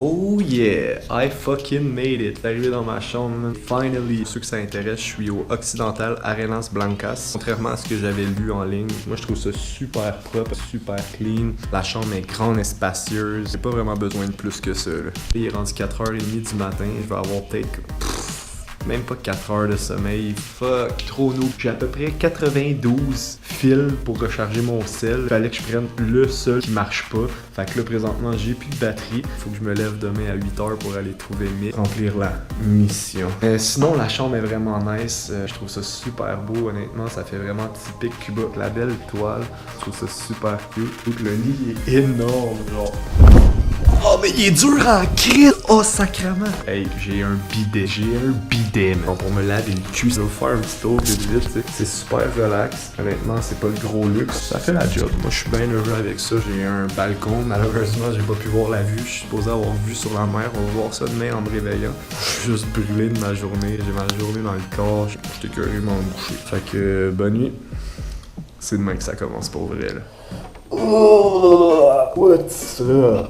Oh yeah, I fucking made it. C'est arrivé dans ma chambre, man. Finally. Ceux que ça intéresse, je suis au Occidental Arenas Blancas. Contrairement à ce que j'avais lu en ligne, moi je trouve ça super propre, super clean. La chambre est grande et spacieuse. J'ai pas vraiment besoin de plus que ça, là. Il est rendu 4h30 du matin, je vais avoir peut-être même pas 4 heures de sommeil. Fuck, trop noob. J'ai à peu près 92 fils pour recharger mon sel. Fallait que je prenne le seul qui marche pas. Fait que là, présentement, j'ai plus de batterie. Faut que je me lève demain à 8 heures pour aller trouver remplir la mission. Sinon, la chambre est vraiment nice. Je trouve ça super beau, honnêtement. Ça fait vraiment typique Cuba. La belle toile. Je trouve ça super cute. Donc, le lit est énorme, genre. Oh, mais il est dur en crise! Oh, sacrément! Hey, j'ai un bidet, man. Bon, pour me laver le cul, ça va faire un petit tour vite, tu sais. C'est super relax. Honnêtement, c'est pas le gros luxe. Ça fait la job. Moi, je suis bien heureux avec ça. J'ai un balcon. Malheureusement, j'ai pas pu voir la vue. Je suis supposé avoir vue sur la mer. On va voir ça demain en me réveillant. Je suis juste brûlé de ma journée. J'ai ma journée dans le corps. J'étais curieusement couché. Fait que, bonne nuit. C'est demain que ça commence pour vrai, là. Oh, what's up?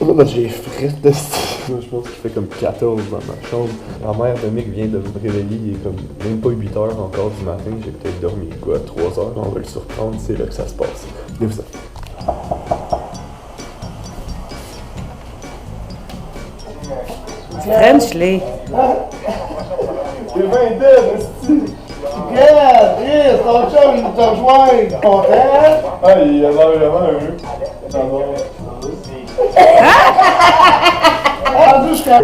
Oh, ben, j'ai fret de je pense qu'il fait comme 14 dans ma chambre. Ma mère de Mick vient de me réveiller, il est comme même pas 8 heures encore du matin. J'ai peut-être dormi quoi, 3 heures. On va le surprendre, c'est là que ça se passe. Lève ça. French-les. C'est 20 dead, esti! Regarde, Chris, ton chum, il te rejoint! Content? Ah, il a l'air vraiment heureux. Ah, jusqu'à...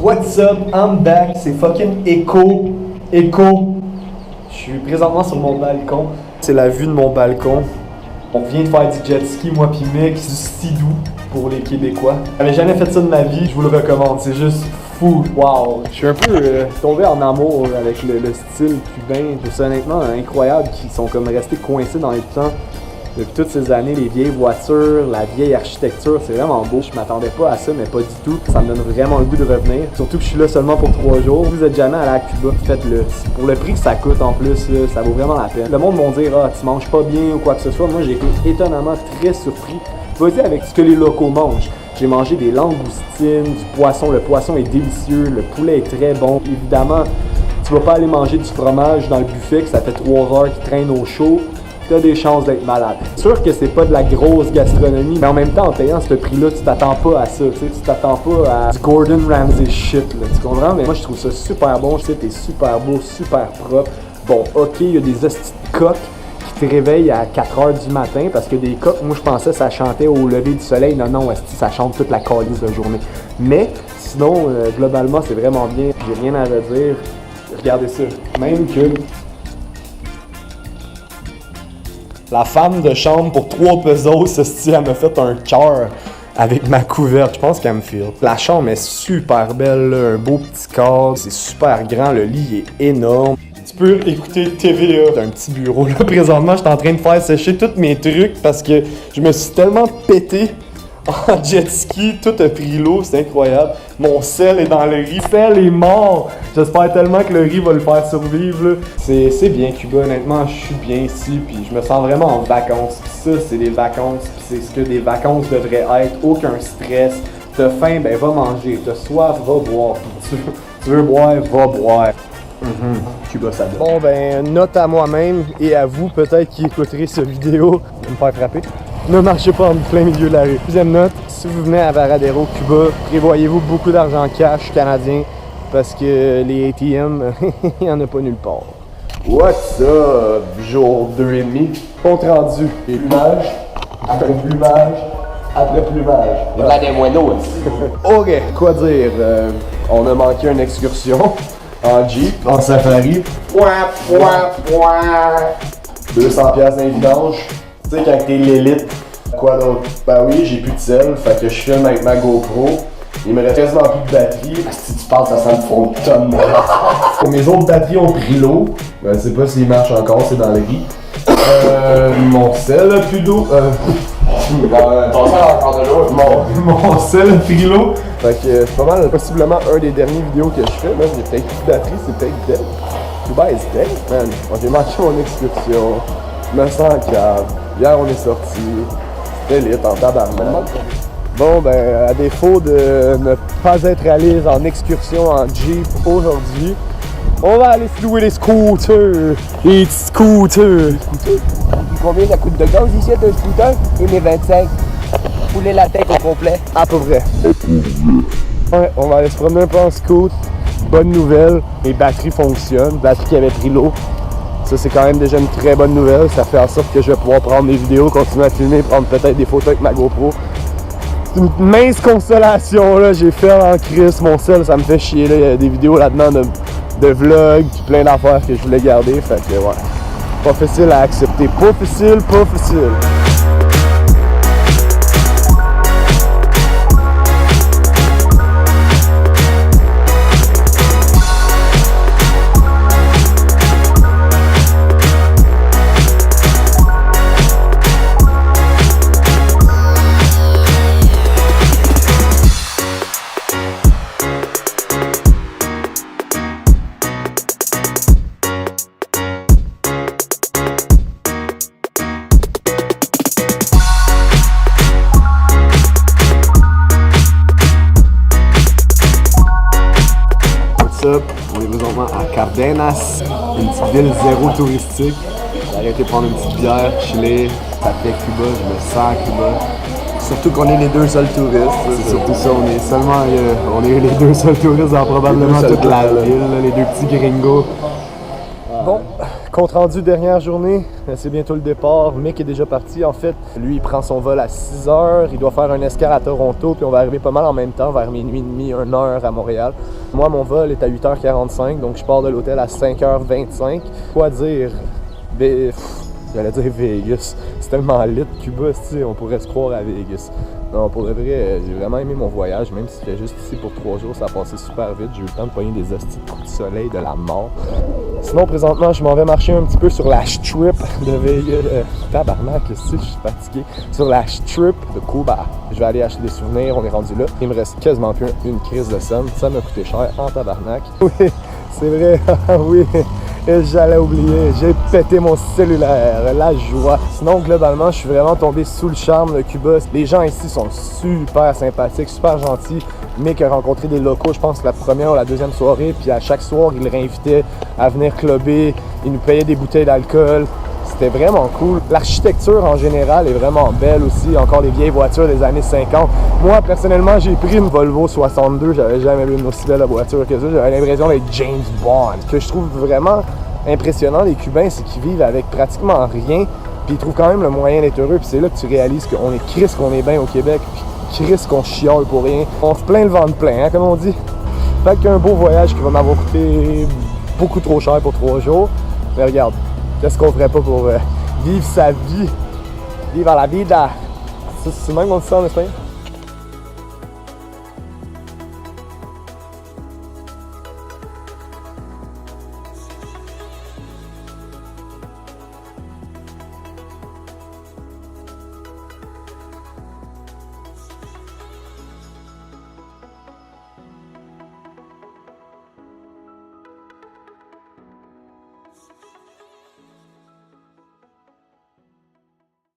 What's up? I'm back. C'est fucking Echo. Je suis présentement sur mon balcon. C'est la vue de mon balcon. On vient de faire du jet ski, moi pis Mick. C'est du Sea-Doo pour les Québécois. J'avais jamais fait ça de ma vie. Je vous le recommande. C'est juste fou. Wow. Je suis un peu tombé en amour avec le style cubain. Je trouve ça honnêtement incroyable qu'ils sont comme restés coincés dans les temps. Depuis toutes ces années, les vieilles voitures, la vieille architecture, c'est vraiment beau. Je m'attendais pas à ça, mais pas du tout. Ça me donne vraiment le goût de revenir. Surtout que je suis là seulement pour 3 jours. Si vous êtes jamais allé à Cuba, faites-le. Pour le prix que ça coûte en plus, là, ça vaut vraiment la peine. Le monde va dire « Ah, tu manges pas bien » ou quoi que ce soit. Moi, j'ai été étonnamment très surpris. Vas-y avec ce que les locaux mangent. J'ai mangé des langoustines, du poisson. Le poisson est délicieux, le poulet est très bon. Évidemment, tu vas pas aller manger du fromage dans le buffet, que ça fait 3 heures qu'il traîne au chaud. T'as des chances d'être malade. C'est sûr que c'est pas de la grosse gastronomie, mais en même temps, en payant ce prix-là, tu t'attends pas à ça, tu sais, tu t'attends pas à du Gordon Ramsay shit, là, tu comprends? Mais moi, je trouve ça super bon, je sais, t'es super beau, super propre. Bon, ok, il y a des hosties de coqs qui te réveillent à 4h du matin, parce que des coqs, moi, je pensais que ça chantait au lever du soleil. Non, hostie, ça chante toute la calice de journée. Mais, sinon, globalement, c'est vraiment bien. J'ai rien à redire. Regardez ça. Même que... la femme de chambre pour 3 pesos, elle m'a fait un cœur avec ma couverte. Je pense qu'elle me file. La chambre est super belle, là, un beau petit cadre, c'est super grand, le lit est énorme. Tu peux écouter TVA d'un petit bureau. Là, présentement, je suis en train de faire sécher tous mes trucs parce que je me suis tellement pété en jet ski, tout a pris l'eau, c'est incroyable. Mon sel est dans le riz. Le sel est mort. J'espère tellement que le riz va le faire survivre. Là. C'est bien Cuba, honnêtement, je suis bien ici, puis je me sens vraiment en vacances. Puis ça, c'est des vacances, puis c'est ce que des vacances devraient être. Aucun stress. T'as faim, ben va manger. T'as soif, va boire. Tu veux boire, va boire. Cuba, ça donne. Bon, ben, note à moi-même et à vous, peut-être, qui écouterez cette vidéo, de me faire frapper. Ne marchez pas en plein milieu de la rue. Deuxième note, si vous venez à Varadero, Cuba, prévoyez-vous beaucoup d'argent cash canadien parce que les ATM, il n'y en a pas nulle part. What's up? Jour 2,5. Compte rendu. Plumage, après plumage, après plumage. Il y a des moineaux aussi. Ok, quoi dire? On a manqué une excursion en Jeep, en safari. 200$ d'un vidange. Tu sais, quand t'es l'élite, quoi d'autre? Ben oui, j'ai plus de sel, fait que je filme avec ma GoPro. Il me reste quasiment plus de batterie. Si tu parles, ça sent le fond de tonne. Mes autres batteries ont pris l'eau. Je sais pas s'ils marchent encore, c'est dans le riz. Mon sel a plus d'eau. Ton sel a encore de l'eau. Mon sel a pris l'eau. Fait que c'est pas mal, possiblement un des derniers vidéos que je fais. Là, j'ai peut-être plus de batterie, c'est peut-être dead. Cuba is dead, man. J'ai manqué mon excursion. Je me sens calme. Hier, on est sorti. C'était lit en tabarnak. Bon, ben, à défaut de ne pas être allé en excursion en Jeep aujourd'hui, on va aller se louer les scooters. Les petits scooters. Combien ça coûte de gaz ici, un scooter? Et mes 25. Fouler la tête au complet. À peu près. Ouais, on va aller se promener un peu en scoot. Bonne nouvelle, les batteries fonctionnent. Batterie qui avait pris l'eau. Ça, c'est quand même déjà une très bonne nouvelle. Ça fait en sorte que je vais pouvoir prendre des vidéos, continuer à filmer, prendre peut-être des photos avec ma GoPro. C'est une mince consolation, là. J'ai fait en crise mon sel, ça me fait chier, là. Il y a des vidéos là-dedans de vlogs, puis plein d'affaires que je voulais garder. Fait que, ouais. Pas facile à accepter. Pas facile, pas facile. On est présentement à Cardenas, une petite ville zéro touristique. J'ai arrêté de prendre une petite bière, chiller. Ça fait Cuba, je me sens à Cuba. Surtout qu'on est les deux seuls touristes. C'est surtout ça, on est les deux seuls touristes dans probablement toute la ville, là, les deux petits gringos. Bon, compte rendu dernière journée, c'est bientôt le départ. Mick est déjà parti. En fait, lui, il prend son vol à 6h. Il doit faire un escale à Toronto, puis on va arriver pas mal en même temps, vers minuit et demi, 1h à Montréal. Moi, mon vol est à 8h45, donc je pars de l'hôtel à 5h25. Quoi dire? J'allais dire Vegas. C'est tellement lit, Cuba, on pourrait se croire à Vegas. Non, pour le vrai, j'ai vraiment aimé mon voyage, même si c'était juste ici pour 3 jours, ça a passé super vite. J'ai eu le temps de pogner des hosties de coups de soleil de la mort. Sinon, présentement, je m'en vais marcher un petit peu sur la strip de Vegas. Tabarnak, je suis fatigué. Sur la strip de Cuba. Je vais aller acheter des souvenirs, on est rendu là. Il me reste quasiment plus une crise de somme. Ça m'a coûté cher en tabarnak. Oui, c'est vrai, oui. J'allais oublier, j'ai pété mon cellulaire, la joie. Sinon, globalement, je suis vraiment tombé sous le charme de Cuba. Les gens ici sont super sympathiques, super gentils. Mick a rencontré des locaux, je pense, la première ou la deuxième soirée. Puis à chaque soir, il les réinvitait à venir clubber. Il nous payait des bouteilles d'alcool. C'était vraiment cool. L'architecture en général est vraiment belle aussi. Encore les vieilles voitures des années 50. Moi, personnellement, j'ai pris une Volvo 62. J'avais jamais vu une aussi belle voiture que ça. J'avais l'impression d'être James Bond. Ce que je trouve vraiment impressionnant, les Cubains, c'est qu'ils vivent avec pratiquement rien. Puis ils trouvent quand même le moyen d'être heureux. Puis c'est là que tu réalises qu'on est crisse qu'on est bien au Québec. Puis crisse qu'on chiale pour rien. On se plaint le ventre plein, hein, comme on dit. Fait qu'un beau voyage qui va m'avoir coûté beaucoup trop cher pour 3 jours. Mais regarde. Qu'est-ce qu'on ferait pas pour vivre sa vie? Vivre la vida! C'est même qu'on dit ça en espagnol?